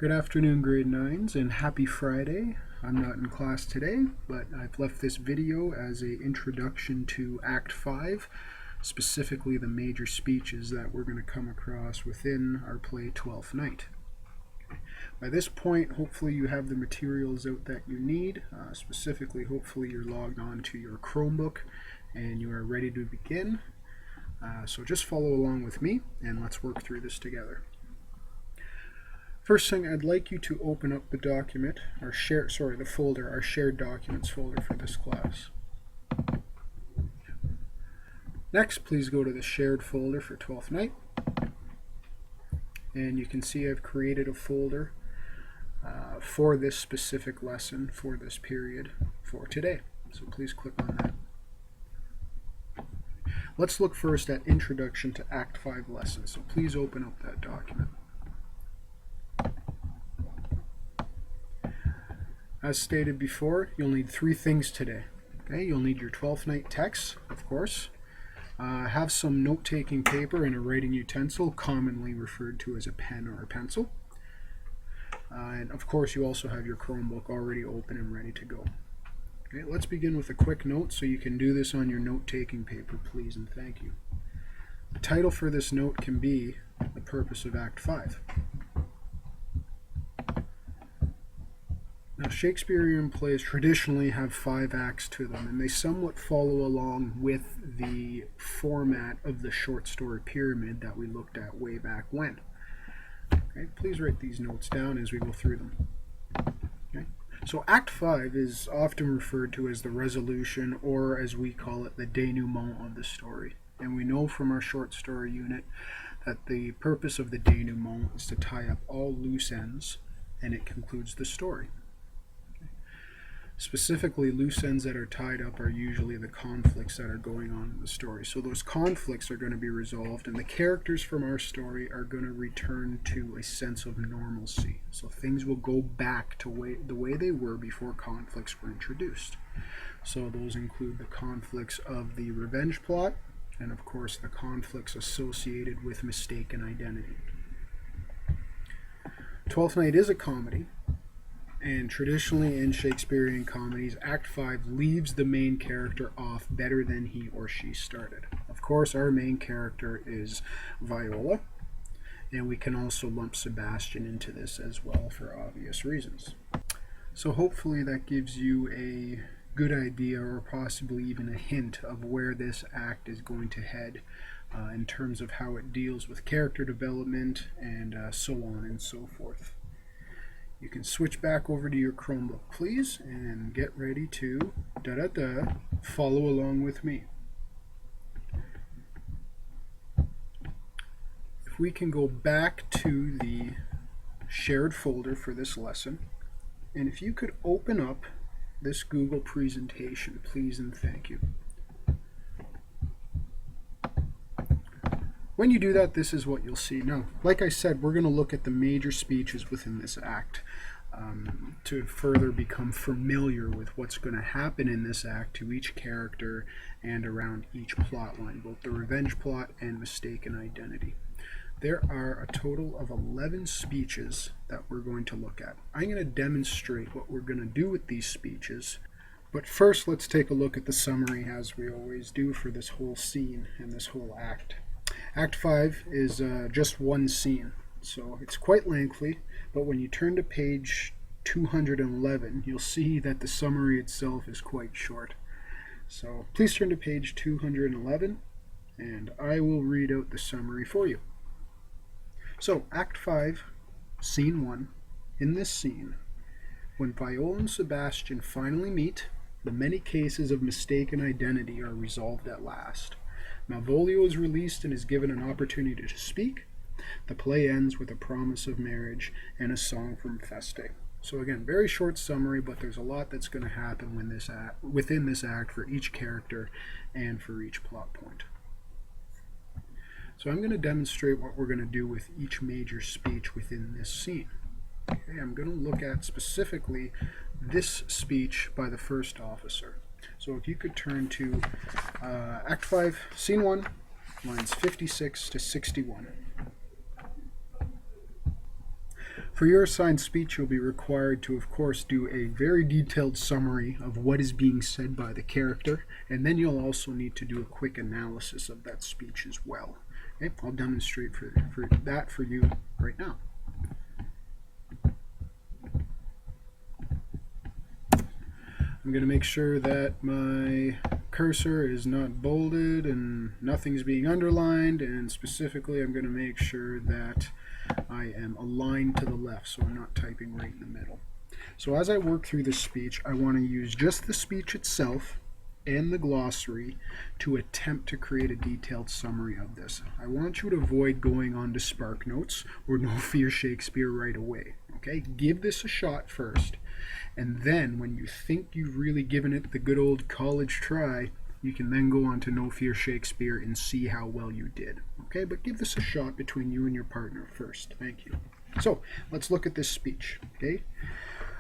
Good afternoon, grade 9s, and happy Friday. I'm not in class today, but I've left this video as an introduction to Act 5, specifically the major speeches that we're going to come across within our play Twelfth Night. By this point, hopefully you have the materials out that you need. Specifically, hopefully you're logged on to your Chromebook and you are ready to begin. So just follow along with me and let's work through this together. First thing, I'd like you to open up the document, our shared documents folder for this class. Next, please go to the shared folder for Twelfth Night. And you can see I've created a folder for this specific lesson, for this period, for today. So please click on that. Let's look first at Introduction to Act 5 Lessons. So please open up that document. As stated before, you'll need three things today. Okay, you'll need your Twelfth Night text, of course. Have some note-taking paper and a writing utensil, commonly referred to as a pen or a pencil. And of course, you also have your Chromebook already open and ready to go. Okay, let's begin with a quick note, so you can do this on your note-taking paper, please, and thank you. The title for this note can be The Purpose of Act 5. Now, Shakespearean plays traditionally have 5 acts to them, and they somewhat follow along with the format of the short story pyramid that we looked at way back when. Okay, please write these notes down as we go through them. Okay. So Act 5 is often referred to as the resolution, or as we call it, the denouement of the story. And we know from our short story unit that the purpose of the denouement is to tie up all loose ends, and it concludes the story. Specifically, loose ends that are tied up are usually the conflicts that are going on in the story. So those conflicts are going to be resolved, and the characters from our story are going to return to a sense of normalcy. So things will go back to the way they were before conflicts were introduced. So those include the conflicts of the revenge plot, and of course the conflicts associated with mistaken identity. Twelfth Night is a comedy. And traditionally in Shakespearean comedies, Act 5 leaves the main character off better than he or she started. Of course, our main character is Viola, and we can also lump Sebastian into this as well for obvious reasons. So hopefully that gives you a good idea, or possibly even a hint, of where this act is going to head in terms of how it deals with character development and so on and so forth. You can switch back over to your Chromebook, please, and get ready to follow along with me. If we can go back to the shared folder for this lesson, and if you could open up this Google presentation, please and thank you. When you do that, this is what you'll see. Now, like I said, we're going to look at the major speeches within this act to further become familiar with what's going to happen in this act to each character and around each plot line, both the revenge plot and mistaken identity. There are a total of 11 speeches that we're going to look at. I'm going to demonstrate what we're going to do with these speeches. But first, let's take a look at the summary, as we always do, for this whole scene and this whole act. Act 5 is just one scene, so it's quite lengthy, but when you turn to page 211, you'll see that the summary itself is quite short. So please turn to page 211, and I will read out the summary for you. So, Act 5, Scene 1. In this scene, when Viola and Sebastian finally meet, the many cases of mistaken identity are resolved at last. Malvolio is released and is given an opportunity to speak. The play ends with a promise of marriage and a song from Feste. So again, very short summary, but there's a lot that's going to happen within this act for each character and for each plot point. So I'm going to demonstrate what we're going to do with each major speech within this scene. Okay, I'm going to look at specifically this speech by the first officer. So if you could turn to Act 5, Scene 1, lines 56 to 61. For your assigned speech, you'll be required to, of course, do a very detailed summary of what is being said by the character, and then you'll also need to do a quick analysis of that speech as well. Okay, I'll demonstrate for that for you right now. I'm going to make sure that my cursor is not bolded and nothing's being underlined, and specifically I'm going to make sure that I am aligned to the left so I'm not typing right in the middle. So as I work through this speech, I want to use just the speech itself and the glossary to attempt to create a detailed summary of this. I want you to avoid going on to SparkNotes or No Fear Shakespeare right away. Okay, give this a shot first, and then when you think you've really given it the good old college try, you can then go on to No Fear Shakespeare and see how well you did. Okay, but give this a shot between you and your partner first. Thank you. So let's look at this speech. Okay,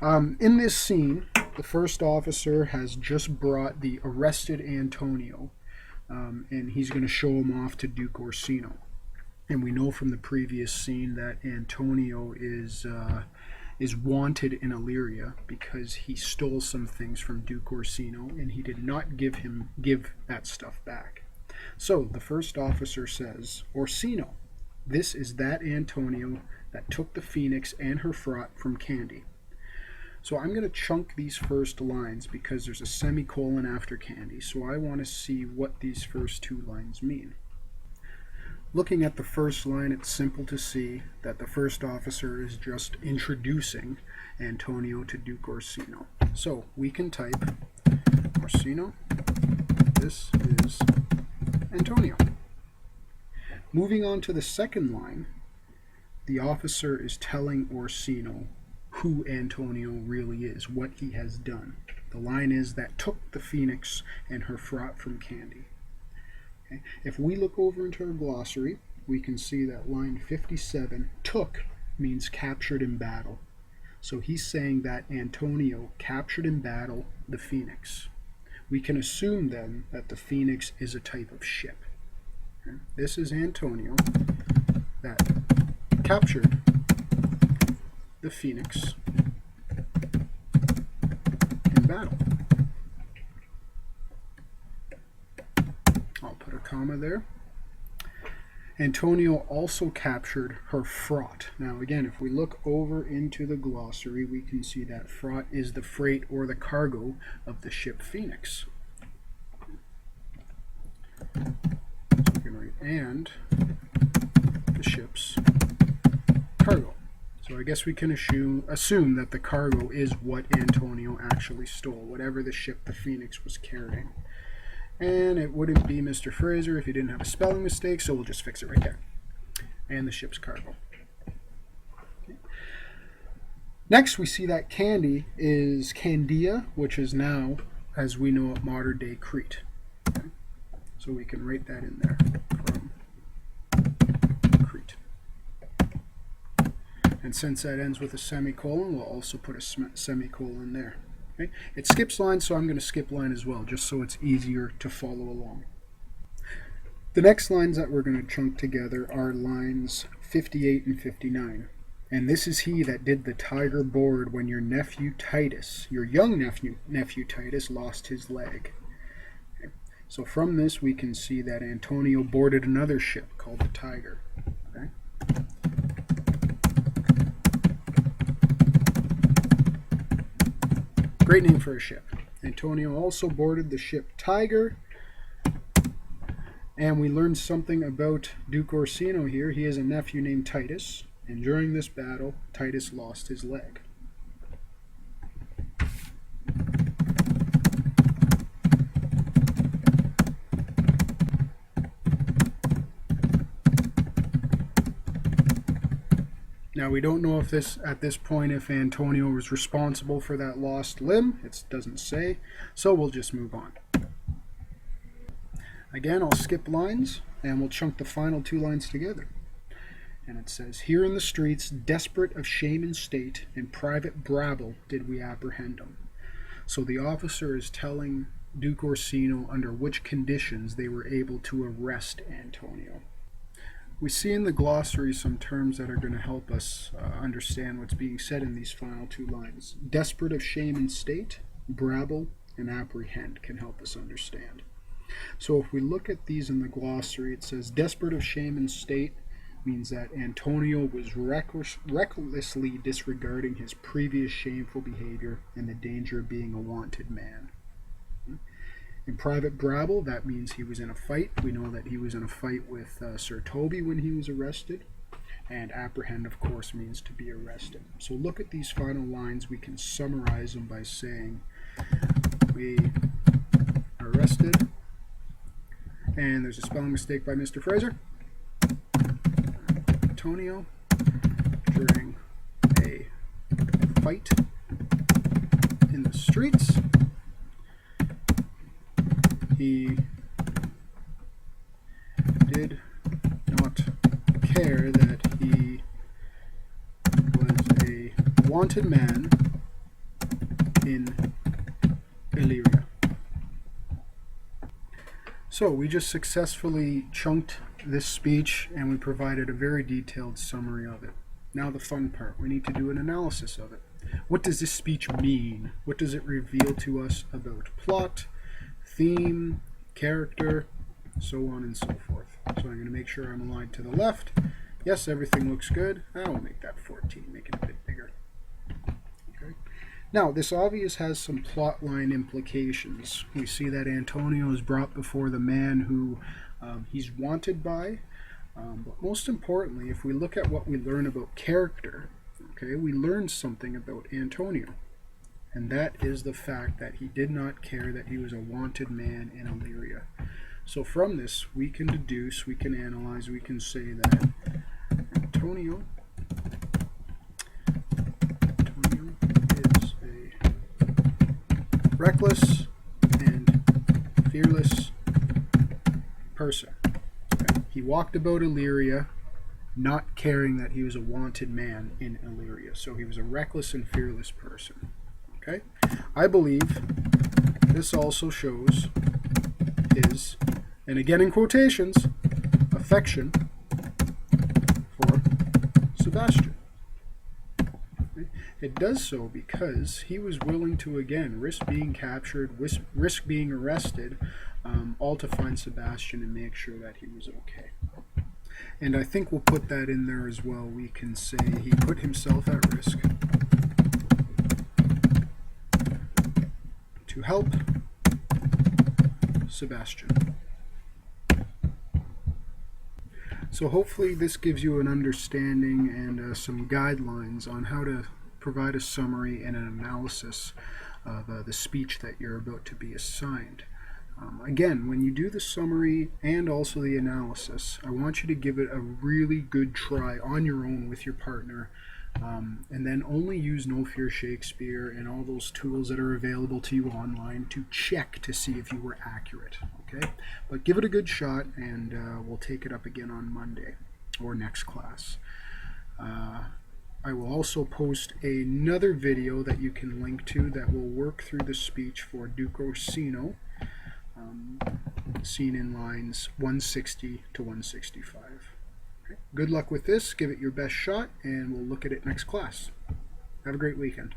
in this scene, the first officer has just brought the arrested Antonio, and he's going to show him off to Duke Orsino. And we know from the previous scene that Antonio is wanted in Illyria because he stole some things from Duke Orsino, and he did not give that stuff back. So the first officer says, "Orsino, this is that Antonio that took the Phoenix and her fraught from Candy." So I'm going to chunk these first lines because there's a semicolon after Candy, so I want to see what these first two lines mean. Looking at the first line, it's simple to see that the first officer is just introducing Antonio to Duke Orsino. So we can type, "Orsino, this is Antonio." Moving on to the second line, the officer is telling Orsino who Antonio really is, what he has done. The line is that took the Phoenix and her fraught from Candy. Okay. If we look over into our glossary, we can see that line 57, took, means captured in battle. So he's saying that Antonio captured in battle the Phoenix. We can assume then that the Phoenix is a type of ship. Okay. This is Antonio that captured the Phoenix in battle. I'll put a comma there. Antonio also captured her fraught. Now again, if we look over into the glossary, we can see that fraught is the freight or the cargo of the ship Phoenix. So we can write and the ship's cargo. So I guess we can assume that the cargo is what Antonio actually stole, whatever the ship the Phoenix was carrying. And it wouldn't be Mr. Fraser if he didn't have a spelling mistake, so we'll just fix it right there. And the ship's cargo. Okay. Next, we see that Candy is Candia, which is now, as we know, modern day Crete. Okay. So we can write that in there from Crete. And since that ends with a semicolon, we'll also put a semicolon there. Okay. It skips line, so I'm going to skip line as well, just so it's easier to follow along. The next lines that we're going to chunk together are lines 58 and 59. And this is he that did the tiger board when your nephew Titus, your young nephew Titus, lost his leg. Okay. So from this, we can see that Antonio boarded another ship called the Tiger. Okay. Great name for a ship. Antonio also boarded the ship Tiger. And we learned something about Duke Orsino here. He has a nephew named Titus. And during this battle, Titus lost his leg. Now we don't know if at this point if Antonio was responsible for that lost limb. It doesn't say, so we'll just move on. Again, I'll skip lines and we'll chunk the final two lines together. And it says, "Here in the streets, desperate of shame and state, in private brabble did we apprehend him." So the officer is telling Duke Orsino under which conditions they were able to arrest Antonio. we see in the glossary some terms that are going to help us understand what's being said in these final two lines. Desperate of shame and state, brabble, and apprehend can help us understand. So if we look at these in the glossary, it says desperate of shame and state means that Antonio was recklessly disregarding his previous shameful behavior and the danger of being a wanted man. In private brabble, that means he was in a fight. We know that he was in a fight with Sir Toby when he was arrested. And apprehend, of course, means to be arrested. So look at these final lines. We can summarize them by saying we are arrested. And there's a spelling mistake by Mr. Fraser. Antonio during a fight in the streets. He did not care that he was a wanted man in Illyria. So we just successfully chunked this speech and we provided a very detailed summary of it. Now the fun part, we need to do an analysis of it. What does this speech mean? What does it reveal to us about plot, theme, character, so on and so forth? So I'm going to make sure I'm aligned to the left. Yes, everything looks good. I will make that 14, make it a bit bigger. Okay. Now, this obvious has some plot line implications. We see that Antonio is brought before the man who he's wanted by. But most importantly, if we look at what we learn about character, okay, we learn something about Antonio. And that is the fact that he did not care that he was a wanted man in Illyria. So from this, we can deduce, we can analyze, we can say that Antonio is a reckless and fearless person. Okay? He walked about Illyria not caring that he was a wanted man in Illyria. So he was a reckless and fearless person. Okay? I believe this also shows his, and again in quotations, affection for Sebastian. Okay? It does so because he was willing to, again, risk being captured, risk being arrested, all to find Sebastian and make sure that he was okay. And I think we'll put that in there as well. We can say he put himself at risk to help Sebastian. So hopefully this gives you an understanding and some guidelines on how to provide a summary and an analysis of the speech that you're about to be assigned. Again, when you do the summary and also the analysis, I want you to give it a really good try on your own with your partner. And then only use No Fear Shakespeare and all those tools that are available to you online to check to see if you were accurate. Okay? But give it a good shot, and we'll take it up again on Monday or next class. I will also post another video that you can link to that will work through the speech for Duke Orsino, seen in lines 160 to 165. Good luck with this. Give it your best shot, and we'll look at it next class. Have a great weekend.